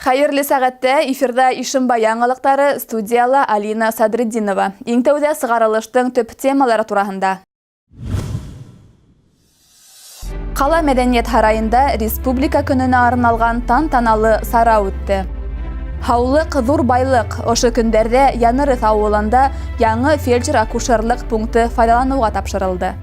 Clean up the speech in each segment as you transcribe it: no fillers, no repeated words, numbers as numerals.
Хайырлы сәғәттә эфирда Ишимбай яңалыктары, студияла Алина Садриддинова. Иң тәүдә сыгарылыштың төп темалары турасында. Кала мәдәният һарайында республика көненә арналган тантаналы сара үтте. Һаулык зур байлык. Ошо көндәрдә Янырыth авылында яңы фельдшер-акушерлык пункты файдалануга тапшырылды.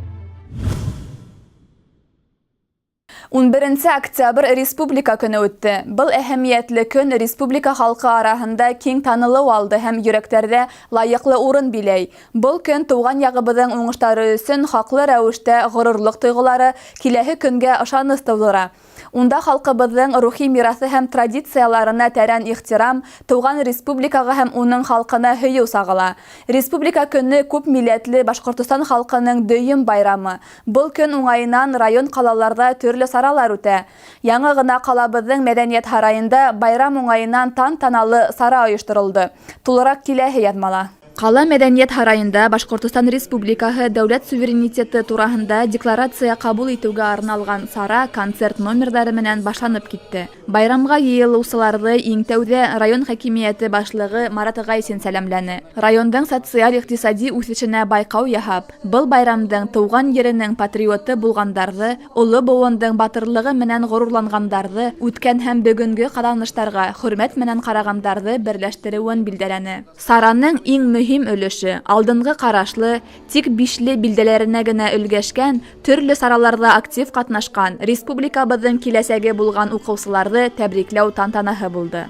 11 октябрь республика көне үтте. Был әһәмиятле көн республика халкы арасында киң танылу алды һәм йөрәкләрдә лаеклы урын биләй. Был көн туган ягыбызның уңыштары өчен хаклы рәвештә горурлык тойгылары, киләһе көнгә ышаныс тудыра. Унда халкыбызның рухи мирасы һәм традицияларына тәрән ихтирам, туган республикага һәм уның халкына һөю сагыла. Республика көне күп милләтле Башкортстан халкының дөйем байрамы. Был көн уңайыннан район калаларда төрле саралар үтә. Яңа гына калабызның мәдәният һарайында байрам уңайыннан тантаналы сара оештырылды. Тулырак киләһе язмала. Кала мәдәният һарайында Башкортстан Республикаһы дәүләт суверенитеты турасында декларация кабул итүгә арналган сара концерт номерлары менән башланып китте. Байрамга йыелучыларны иң тәүдә район хакимияте башлыгы Марат Гайсин сәламләне. Райондың социаль-икътисади үсешенә байкау яһап, был байрамдың туган еренең патриоты булгандарны, улы буындың батырлыгы менән горурлангандарны, үткән һәм бүгенге кыланыштарга хөрмәт менән карагандарны берләштерүен билдәләне. Сараның иң мөһим өлеше алдынгы карашлы, тик бишле билдәләренә генә өлгәшкән, төрле сараларда актив катнашкан республикабызның киләсәге булган укучыларны тәбрикләү тантанаһы булды.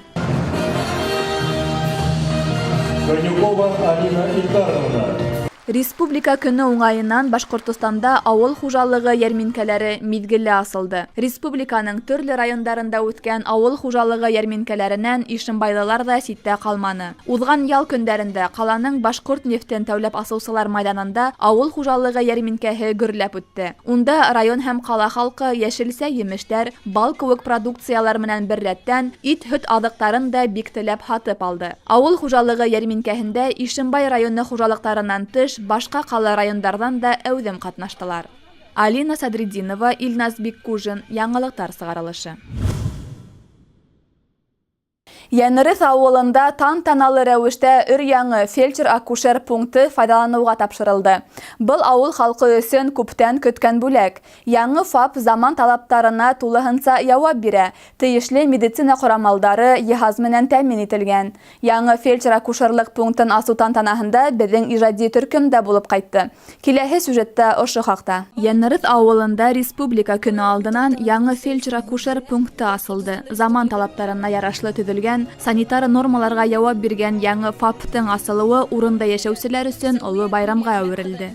Республика көне уңайыннан Башкортстанда авыл хуҗалыгы ярминкәләре мизгелле асылды. Республиканың төрле райондарында үткән авыл хуҗалыгы ярминкәләреннән Ишимбайлылар да ситтә калманы. Узган ял көндәрендә каланың Башкорт нефтен тәүләп асучылар майданында авыл хуҗалыгы ярминкәһе гөрләп үтте. Унда район һәм кала халкы яшелсә емештәр, бал кебек продукциялар менән беррәттән ит-һөт азыктарын да бик теләп һатып алды. Авыл хуҗалыгы ярминкәһендә Ишимбай районы хуҗалыктарыннан тыш башка кала райондардан да әүдем катнаштылар. Алина Садриддинова, Илназ Биккужин, яңалыктар сыгарылышы. Янырыth авылында тантаналы рәвештә өр-яңы фельдшер-акушер пункты файдалануга тапшырылды. Был авыл халкы өчен күптән көткән бүләк. Яңы ФАП заман талаптарына тулыһынча җавап бирә. Тиешле медицина корамалдары җиһаз менән тәэмин ителгән. Яңы фельдшер-акушерлык пунктын асу тантанаһында безнең иҗади төркем дә булып кайтты. Киләһе сюжетта ошо хакта. Янырыth авылында республика көне алдыннан яңы фельдшер-акушер пункты асылды. Заман талаптарына ярашлы төзелгән, санитар нормаларга җавап биргән яңы ФАПтың асылуы урында яшәүчеләр өчен олы байрамга әверелде.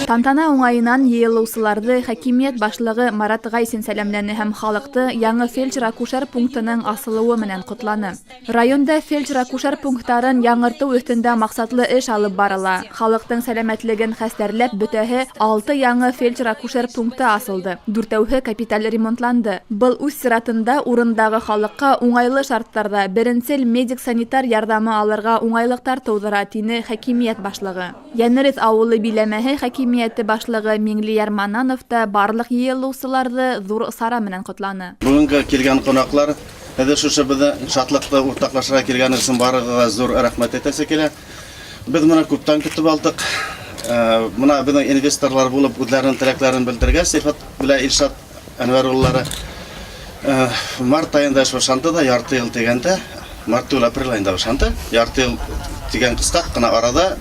Тантана уңайынан йыелучыларны хакимият башлыгы Марат Гайсин сәламләне һәм халыкты яңы фельдшер-акушер пунктының асылуы менән котланы. Районда фельдшер-акушер пунктларын яңырту өстендә максатлы эш алып барыла. Халыктың сәламәтлеген хәстәрләп бөтәһе 6 яңы фельдшер-акушер пункты асылды. 4-әүһе капиталь ремонтланды. Был үз сыратында урындагы халыкка уңайлы шартларда беренчел медик-санитар ярдәме алырга уңайлыктар тудыра, тине хакимият башлыгы. Янырыth авылы биләмәһе хакимияте башлыгы Миңлияр Мананов та барлык йыелучыларны зур сара менән котланы. Бүгенге килгән кунаклар, шушы безне шатлыкта уртаклашырга килгән өчен барыгыга зур рәхмәт әйтәсе килә. Без моны күптән көтеп алдык. Моны безнең инвесторлар булып үзләренең теләкләрен белдергән. Сыйфат белән Илшат Әнвәруллары март аенда башланды да, ярты ел дигәндә, март-апрель аенда башланды. Ярты ел дигән кыска гына арада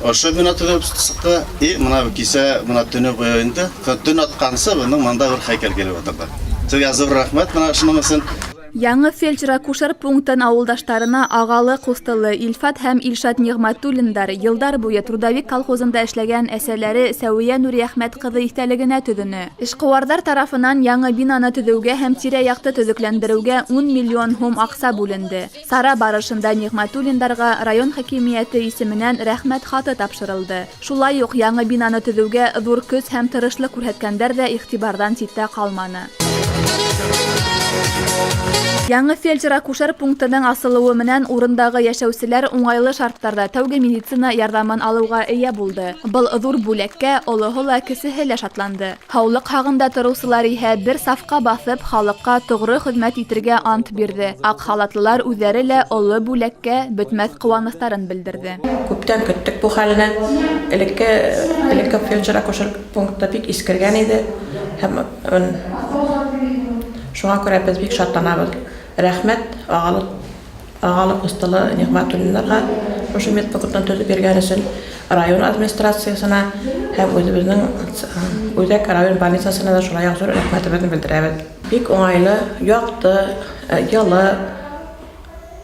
ошо бина төзеп чыкты. Моны кисә моны төне буенда, төн аткансы моның монда бер һәйкәл килеп утырды. Сезгә зур рәхмәт моны шуның өчен. Яңы фельдшер-акушер пунктын авылдаштарына агалы кустылы Илфат һәм Илшат Нигъматуллиндар елдар буе Трудовик колхозында эшләгән әсәләре Сәвия Нури Әхмәт кызы истәлегенә төзене. Эшкуарлар тарафынан яңа бинаны төзүгә һәм тирә-якты төзекләндерүгә 10 миллион һум акча бүленде. Сара барышында Нигъматуллиндарга район хакимияте исеменнән рәхмәт хаты тапшырылды. Шулай ук яңа бинаны төзүгә зур көч һәм тырышлык күрсәткәннәр дә игътибардан ситтә калманы. Яңы фельдшер-акушер пунктының асылуы менән урындагы яшәүселәр уңайлы шарттарда тәүге медицина ярдәмен алуга ия булды. Был зур бүләккә олыһы ла кесеһе лә шатланды. Һаулык хагында торучылар иһә бер сафка басып халыкка тугры хезмәт итәргә ант бирде. Ак халатлылар үзләре лә олы бүләккә бөтмәс куанычларын белдерде. Күптән көттек бу хәлне. Элекке фельдшер-акушер пункты бик искергән иде. Һәм шуңа күрә без бик шатланабыз. Рәхмәт агалык усталы Нигъмәтуллиннарга ошо медпунктны төзеп биргән өчен район администрациясына һәм үзебезнең Үзәк район больницасына да шулай зур рәхмәтебезне белдерәбез. Бик уңайлы, якты,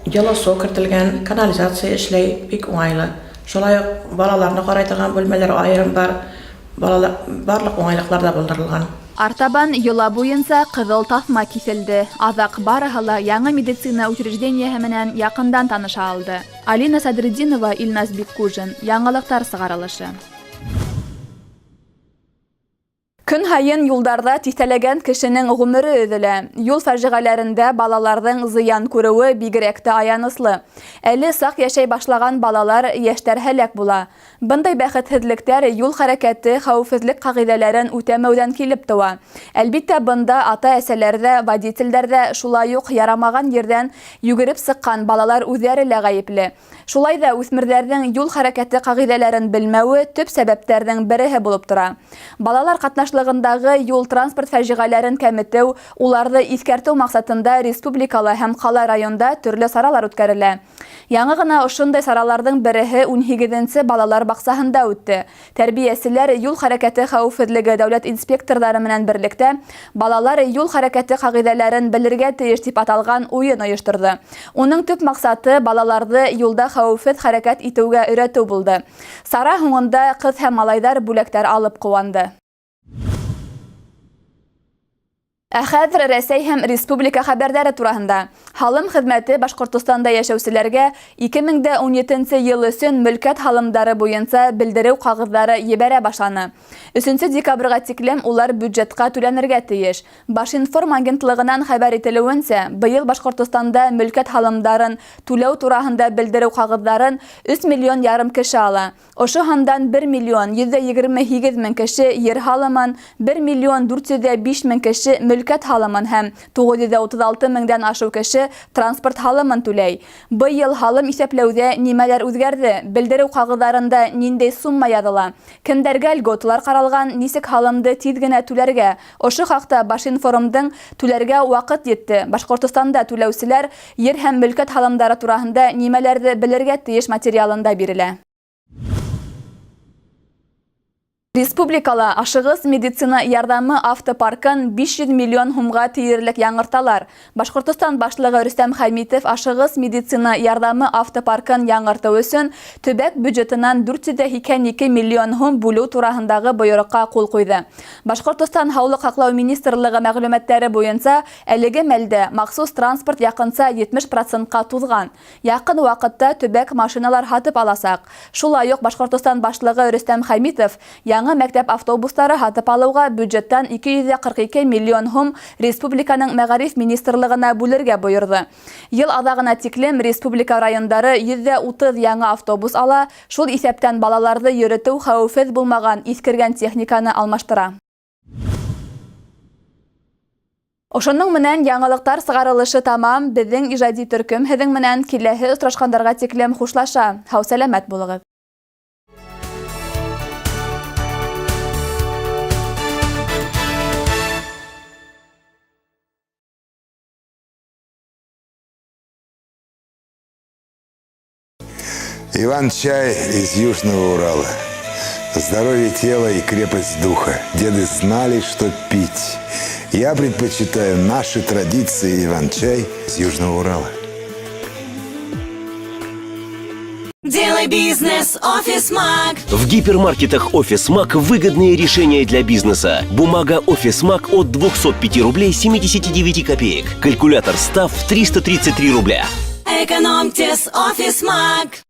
йылы су кертелгән, канализация эшләй, бик уңайлы. Шулай ук балаларны карый торган бүлмәләр аерым бар, барлык уңайлыклар да булдырылган. Артабан йола буенча кызыл тасма киселде. Азак барыһы ла яңа медицина учреждениеһе менән якындан таныша алды. Алина Садретдинова, Илназ Биккужин. Яңалыктар сыгарылышы. Көн һайын юлдарда тиҫтәләгән кешенең ғүмере өҙөлә. Юл фажиғәләрендә балаларҙың зыян күреүе бигерәк тә аяныслы. Әле саҡ йәшәй башлаған балалар йәштәр һәләк була. Бындай бәхетһеҙлектәр юл хәрәкәте хәүефһеҙлек ҡағиҙәләрен үтәмәүҙән килеп тыуа. Әлбиттә, бында ата-әсәләр ҙә, водителдәр ҙә, шулай уҡ ярамаған ерҙән йүгереп сыҡҡан балалар үҙҙәре лә ғәйепле. Шулай ҙа үҫмерҙәрҙең юл хәрәкәте ҡағиҙәләрен белмәүе төп сәбәптәрҙең береһе булып тора. Балалар ҡатнашлығындағы юл транспорт фәжиғәләрен кәметеү, уларҙы иҫкәртеү маҡсатында республикала һәм ҡала районда төрлө саралар үткәрелә. Яңы ғына ошондай сараларҙың береһе 18-нсе балалар баҡсаһында үтте. Тәрбиәселәр юл хәрәкәте хәүефһеҙлеге дәүләт инспекторҙары менән берлектә балалар юл хәрәкәте ҡағиҙәләрен белергә тейеш дип аталған уйын ойошторҙо. Уның төп маҡсаты балаларҙы юлда хәүефһеҙ хәрәкәт итеүгә өйрәтеү булды. Сара һуңында ҡыҙ һәм малайҙар бүләктәр алып ҡыуанды. Ә хәҙер Рәсәй һәм республика хәбәрҙәре тураһында. Һалым хеҙмәте Башҡортостанда йәшәүселәргә 2017 йыл өсөн мөлкәт һалымдары буйынса белдереү ҡағыҙҙары ебәрә башланы. 3 декабрға тиклем улар бюджетҡа түләнергә тейеш. Башинформ агентлығынан хәбәр ителеүенсә, быйыл Башҡортостанда мөлкәт һалымдарын түләү тураһында белдереү ҡағыҙҙарын 3,5 миллион кеше ала. Ошо һандан 1,128,000 кеше ер һалымын, 1,405,000 кеше мөлкәт һалымын һәм 936,000-дән ашыу кеше транспорт һалымын түләй. Быйыл һалым иҫәпләүҙә нимәләр үҙгәрҙе? Белдереү ҡағыҙҙарында ниндәй сумма яҙыла? Кемдәргә льготалар ҡаралған? Нисек һалымды тиҙ генә түләргә? Ошо хаҡта Башинформдың түләргә ваҡыт етте. Башҡортостанда түләүселәр ер һәм мөлкәт һалымдары тураһында нимәләрҙе белергә тейеш материалында бирелә. Республикала ашығыс медицина ярҙамы автопаркын 500 миллион һумға тиерлек яңырталар. Башҡортостан башлығы Рөстәм Хәмитов ашығыс медицина ярҙамы автопаркын яңыртыу өсөн төбәк бюджетынан 482 миллион һум бүлеү тураһындағы бойороҡҡа ҡул ҡуйҙы. Башҡортостан Һаулыҡ һаҡлау министрлығы мәғлүмәттәре буйынса, әлеге мәлдә махсус транспорт яҡынса 70%-ҡа туҙған. Яҡын ваҡытта төбәк машиналар һатып аласаҡ. Шулай уҡ Башҡортостан башлығы Рөстәм Хәмитов яңы мәктәп автобустары һатып алыуға бюджеттан 242 миллион һум республиканың мәғариф министрлығына бүлергә бойорҙо. Йыл аҙағына тиклем республика райондары 130 яңы автобус ала, шул иҫәптән балаларҙы йөрөтөү хәүефһеҙ булмаған иҫкергән техниканы алмаштыра. Ошоноң менән яңылыҡтар сығарылышы тамам. Беҙҙең ижади төркөм һеҙҙең менән киләһе осрашҡандарға тиклем хушлаша. Һау-сәләмәт булығыҙ. Иван-чай из Южного Урала. Здоровье тела и крепость духа. Деды знали, что пить. Я предпочитаю наши традиции Иван-чай из Южного Урала. Делай бизнес «Офисмаг». В гипермаркетах «Офисмаг» выгодные решения для бизнеса. Бумага «Офисмаг» от 205 рублей 79 копеек. Калькулятор «Став» 333 рубля. Экономьте с «Офисмаг».